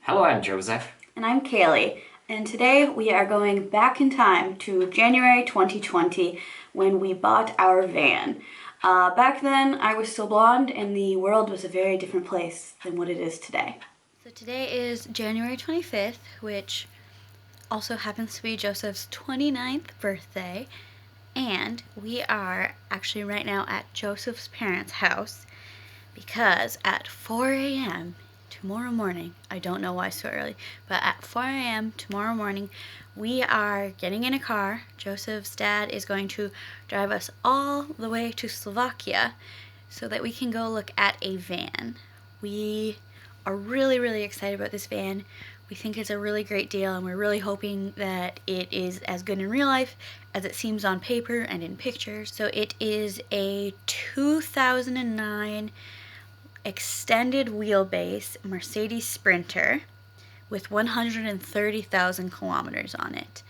Hello, I'm Joseph. And I'm Kaylee, and today we are going back in time to January 2020 when we bought our van. Back then, I was still blonde, and the world was a very different place than what it is today. So today is January 25th, which also happens to be Joseph's 29th birthday, and we are actually right now at Joseph's parents' house because at 4 a.m. tomorrow morning, I don't know why so early, but at 4 a.m. tomorrow morning, we are getting in a car. Joseph's dad is going to drive us all the way to Slovakia so that we can go look at a van. We are really excited about this van. We think it's a really great deal, and we're really hoping that it is as good in real life as it seems on paper and in pictures. So it is a 2009 extended wheelbase Mercedes Sprinter with 130,000 kilometers on it.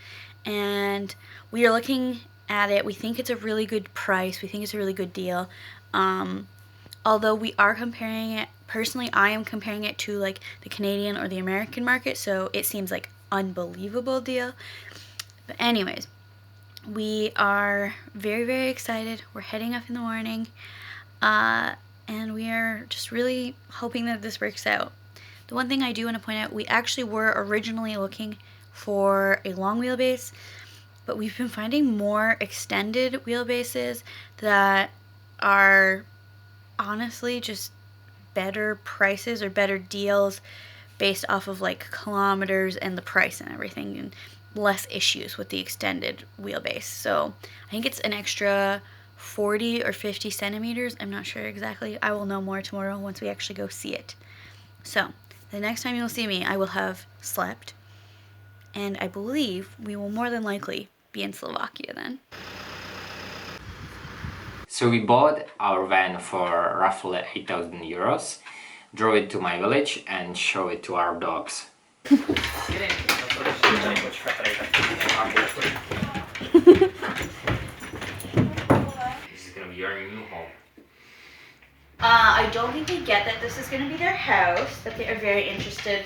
And we are looking at it. We think it's a really good price. We think it's a really good deal. Although we are comparing it, personally, I am comparing it to like the Canadian or the American market, so it seems like unbelievable deal. But anyways, we are very excited. We're heading up in the morning, and we are just really hoping that this works out. The one thing I do want to point out, we actually were originally looking for a long wheelbase, but we've been finding more extended wheelbases that are honestly just better prices or better deals based off of like kilometers and the price and everything, and less issues with the extended wheelbase. So I think it's an extra 40 or 50 centimeters. I'm not sure exactly. I will know more tomorrow once we actually go see it. So the next time you'll see me, I will have slept, and I believe we will more than likely be in Slovakia then. So we bought our van for roughly 8,000 euros, drove it to my village and show it to our dogs. This is gonna be your new home. I don't think they get that this is going to be their house, but they are very interested,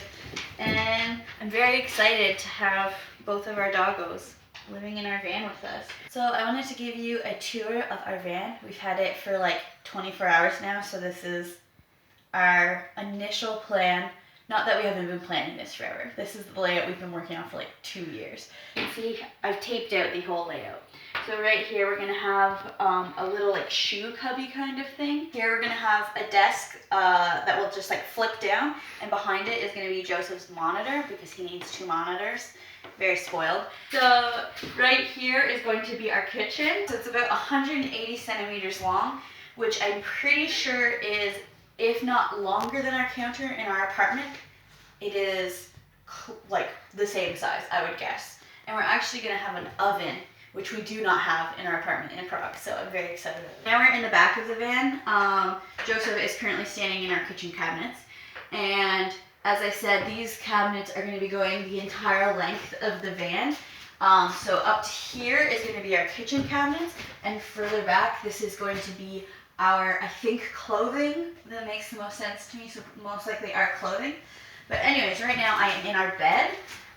and I'm very excited to have both of our doggos living in our van with us. So I wanted to give you a tour of our van. We've had it for like 24 hours now, so this is our initial plan. Not that we haven't been planning this forever. This is the layout we've been working on for like 2 years. You can see I've taped out the whole layout. So right here we're gonna have a little like shoe cubby kind of thing. Here we're gonna have a desk that will just like flip down, and behind it is gonna be Joseph's monitor because he needs 2 monitors. Very spoiled. So right here is going to be our kitchen. So it's about 180 centimeters long, which I'm pretty sure is, if not longer than our counter in our apartment, it is like the same size, I would guess. And we're actually gonna have an oven, which we do not have in our apartment in Prague, so I'm very excited about it. Now we're in the back of the van. Joseph is currently standing in our kitchen cabinets, and as I said, these cabinets are going to be going the entire length of the van. So up to here is going to be our kitchen cabinets, and further back, this is going to be our, I think, clothing. That makes the most sense to me, so most likely our clothing. But anyways, right now I am in our bed.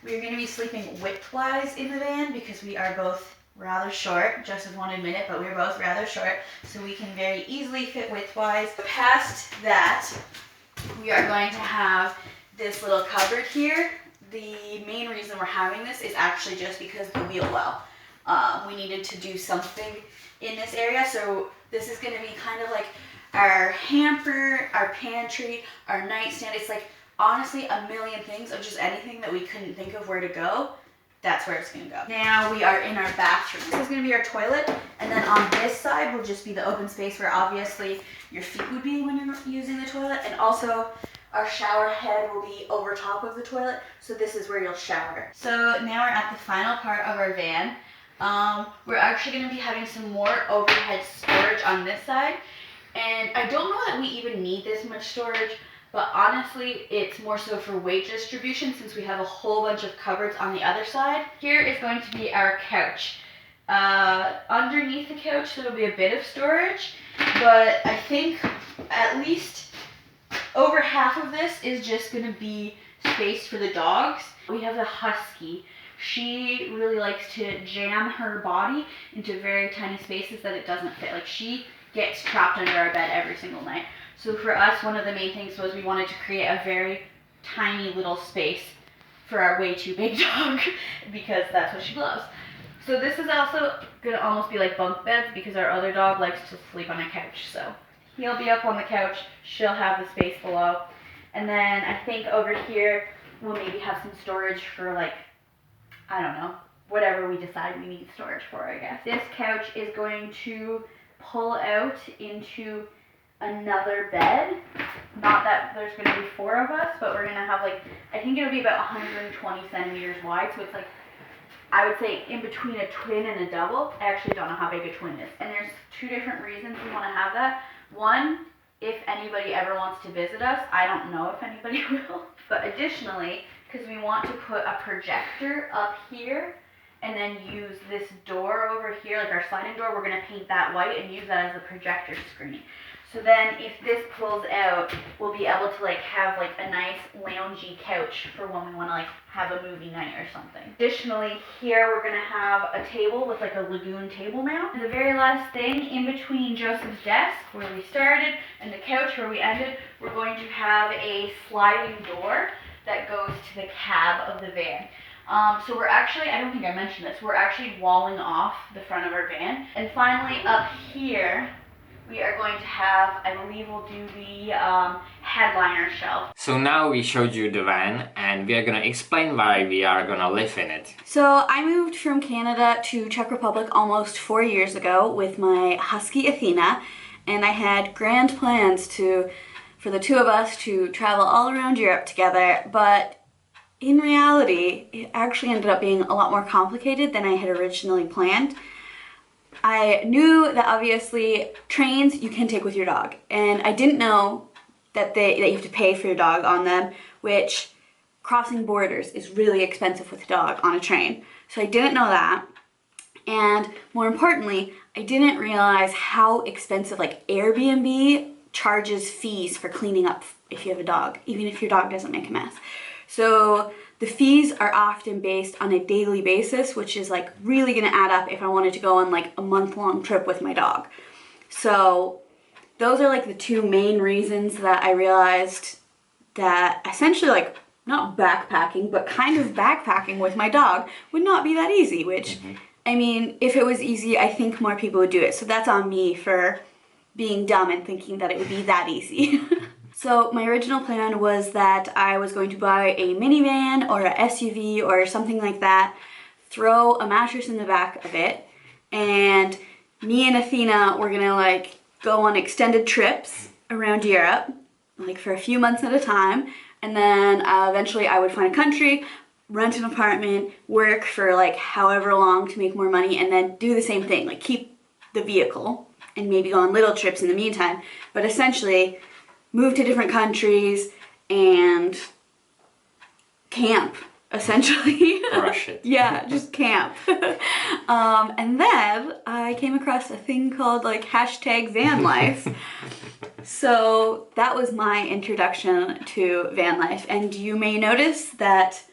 We are going to be sleeping widthwise in the van because we are both rather short. Joseph won't admit it, but we're both rather short, so we can very easily fit widthwise. Past that, we are going to have this little cupboard here. The main reason we're having this is actually just because of the wheel well. We needed to do something in this area, so this is going to be kind of like our hamper, our pantry, our nightstand. It's like honestly a million things of just anything that we couldn't think of where to go. That's where it's going to go. Now we are in our bathroom. This is going to be our toilet, and then on this side will just be the open space where obviously your feet would be when you're using the toilet, and also our shower head will be over top of the toilet, so this is where you'll shower. So now we're at the final part of our van. We're actually going to be having some more overhead storage on this side, and I don't know that we even need this much storage, but honestly, it's more so for weight distribution since we have a whole bunch of cupboards on the other side. Here is going to be our couch. Underneath the couch, there will be a bit of storage, but I think at least over half of this is just going to be space for the dogs. We have a husky. She really likes to jam her body into very tiny spaces that it doesn't fit. Like, she gets trapped under our bed every single night. So for us, one of the main things was we wanted to create a very tiny little space for our way too big dog because that's what she loves. So this is also gonna almost be like bunk beds because our other dog likes to sleep on a couch. So he'll be up on the couch, she'll have the space below. And then I think over here, we'll maybe have some storage for, like, I don't know, whatever we decide we need storage for, I guess. This couch is going to pull out into another bed. Not that there's going to be 4 of us, but we're going to have, like, I think it'll be about 120 centimeters wide. So it's like, I would say in between a twin and a double. I actually don't know how big a twin is. And there's 2 different reasons we want to have that. One, if anybody ever wants to visit us. I don't know if anybody will. But additionally, because we want to put a projector up here and then use this door over here, like our sliding door, we're going to paint that white and use that as a projector screen. So then if this pulls out, we'll be able to, like, have, like, a nice loungy couch for when we want to, like, have a movie night or something. Additionally, here we're going to have a table with, like, a lagoon table mount. And the very last thing, in between Joseph's desk where we started and the couch where we ended, we're going to have a sliding door that goes to the cab of the van. So we're actually, I don't think I mentioned this, we're actually walling off the front of our van. And finally up here, we are going to have, I believe we'll do the headliner shelf. So now we showed you the van and we are gonna explain why we are gonna live in it. So I moved from Canada to Czech Republic almost 4 years ago with my husky Athena, and I had grand plans for the 2 of us to travel all around Europe together, but in reality, it actually ended up being a lot more complicated than I had originally planned. I knew that obviously trains you can take with your dog, and I didn't know that you have to pay for your dog on them, which crossing borders is really expensive with a dog on a train. So I didn't know that, and more importantly, I didn't realize how expensive, like, Airbnb charges fees for cleaning up if you have a dog, even if your dog doesn't make a mess. So the fees are often based on a daily basis, which is, like, really gonna add up if I wanted to go on, like, a month-long trip with my dog. So those are, like, the 2 main reasons that I realized that essentially, like, not backpacking, but kind of backpacking with my dog would not be that easy, which, I mean, if it was easy, I think more people would do it. So that's on me for being dumb and thinking that it would be that easy. So my original plan was that I was going to buy a minivan or a SUV or something like that, throw a mattress in the back of it, and me and Athena were gonna, like, go on extended trips around Europe, like, for a few months at a time, and then eventually I would find a country, rent an apartment, work for, like, however long to make more money, and then do the same thing, like, keep the vehicle and maybe go on little trips in the meantime, but essentially move to different countries and camp, essentially. Rush it. Yeah, just camp. And then I came across a thing called, like, #van life. So that was my introduction to van life. And you may notice that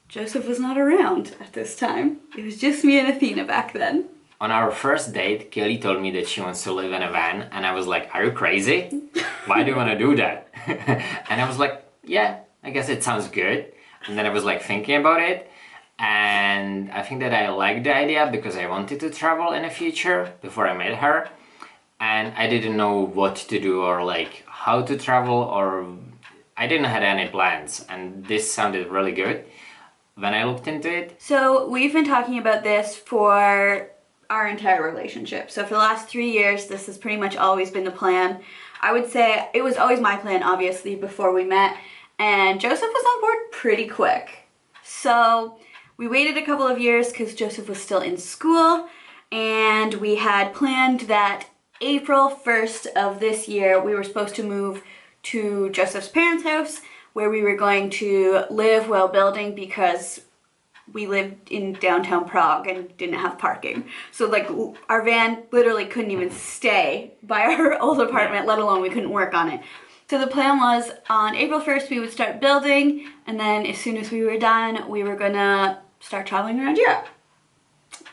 Joseph was not around at this time. It was just me and Athena back then. On our first date, Kelly told me that she wants to live in a van, and I was like, are you crazy? Why do you want to do that? And I was like, yeah, I guess it sounds good. And then I was, like, thinking about it, and I think that I liked the idea because I wanted to travel in the future before I met her, and I didn't know what to do or, like, how to travel, or I didn't have any plans, and this sounded really good when I looked into it. So we've been talking about this for our entire relationship. So for the last 3 years, this has pretty much always been the plan. I would say it was always my plan, obviously, before we met, and Joseph was on board pretty quick. So we waited a couple of years because Joseph was still in school, and we had planned that April 1st of this year, we were supposed to move to Joseph's parents' house, where we were going to live while building because we lived in downtown Prague and didn't have parking. So, like, our van literally couldn't even stay by our old apartment, let alone we couldn't work on it. So the plan was on April 1st we would start building, and then as soon as we were done, we were gonna start traveling around Europe.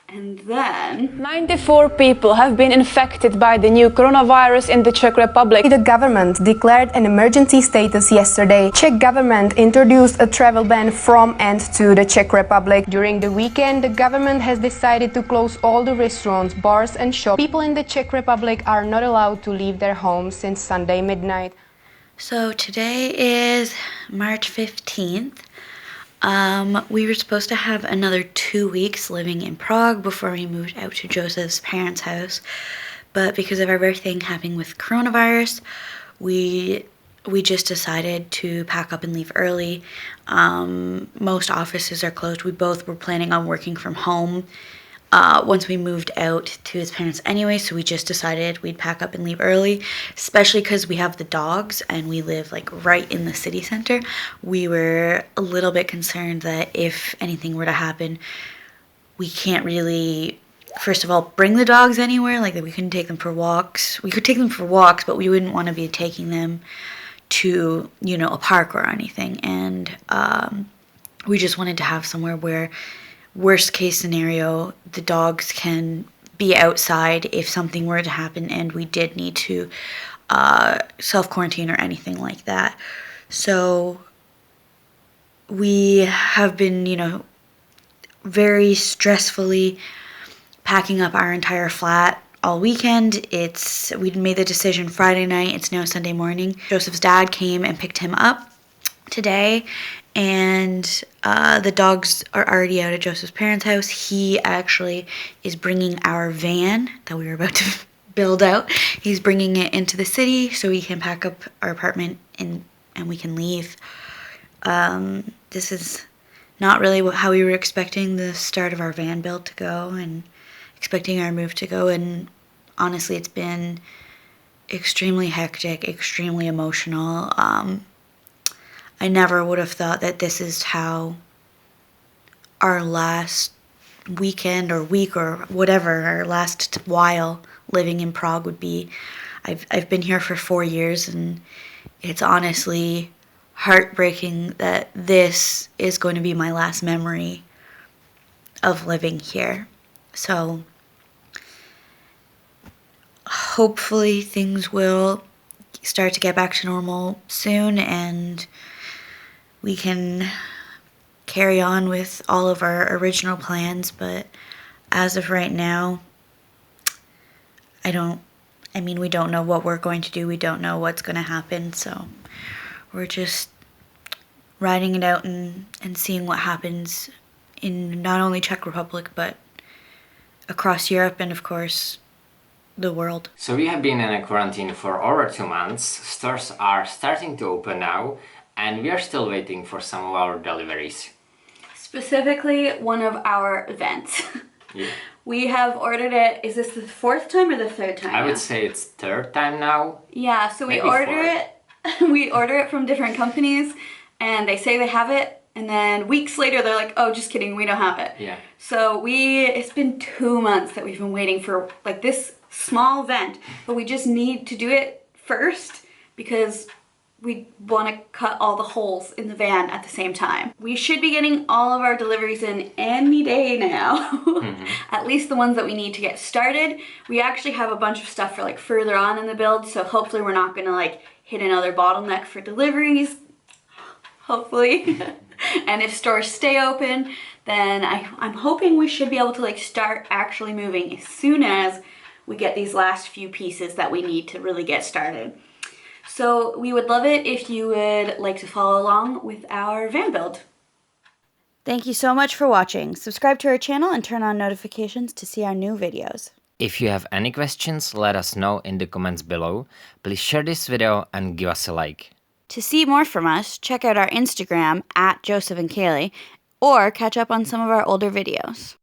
And then 94 people have been infected by the new coronavirus in the Czech Republic. The government declared an emergency status yesterday. Czech government introduced a travel ban from and to the Czech Republic. During the weekend, the government has decided to close all the restaurants, bars and shops. People in the Czech Republic are not allowed to leave their homes since Sunday midnight. So today is March 15th. We were supposed to have another 2 weeks living in Prague before we moved out to Joseph's parents' house. But because of everything happening with coronavirus, we just decided to pack up and leave early. Most offices are closed. We both were planning on working from home once we moved out to his parents anyway, so we just decided we'd pack up and leave early, especially because we have the dogs and we live like right in the city center. We were a little bit concerned that if anything were to happen, we can't really, first of all, bring the dogs anywhere, like that we couldn't take them for walks. We could take them for walks, but we wouldn't want to be taking them to, you know, a park or anything. And we just wanted to have somewhere where, worst case scenario, the dogs can be outside if something were to happen and we did need to self-quarantine or anything like that. So we have been, you know, very stressfully packing up our entire flat all weekend. We'd made the decision Friday night. It's now Sunday morning. Joseph's dad came and picked him up today, and the dogs are already out at Joseph's parents' house. He actually is bringing our van that we were about to build out. He's bringing it into the city so we can pack up our apartment and we can leave. This is not really how we were expecting the start of our van build to go and expecting our move to go. And honestly, it's been extremely hectic, extremely emotional. I never would have thought that this is how our last weekend or week or whatever, our last while living in Prague would be. I've been here for 4 years, and it's honestly heartbreaking that this is going to be my last memory of living here. So hopefully things will start to get back to normal soon, and we can carry on with all of our original plans. But as of right now, we don't know what we're going to do. We don't know what's going to happen. So we're just riding it out and seeing what happens in not only Czech Republic, but across Europe and, of course, the world. So we have been in a quarantine for over 2 months. Stores are starting to open now, and we are still waiting for some of our deliveries. specifically one of our events. Yeah. We have ordered it. Is this the 4th time or the 3rd time? I would say it's 3rd time now. Yeah, so we Maybe order 4th. it. We order it from different companies, and they say they have it, and then weeks later they're like, "Oh, just kidding, we don't have it." Yeah. So it's been 2 months that we've been waiting for like this small vent, but we just need to do it first because we want to cut all the holes in the van at the same time. We should be getting all of our deliveries in any day now. At least the ones that we need to get started. We actually have a bunch of stuff for like further on in the build, so hopefully we're not gonna like hit another bottleneck for deliveries. Hopefully. And if stores stay open, then I'm hoping we should be able to like start actually moving as soon as we get these last few pieces that we need to really get started. So we would love it if you would like to follow along with our van build. Thank you so much for watching. Subscribe to our channel and turn on notifications to see our new videos. If you have any questions, let us know in the comments below. Please share this video and give us a like. To see more from us, check out our Instagram @Joseph and Kaylee, or catch up on some of our older videos.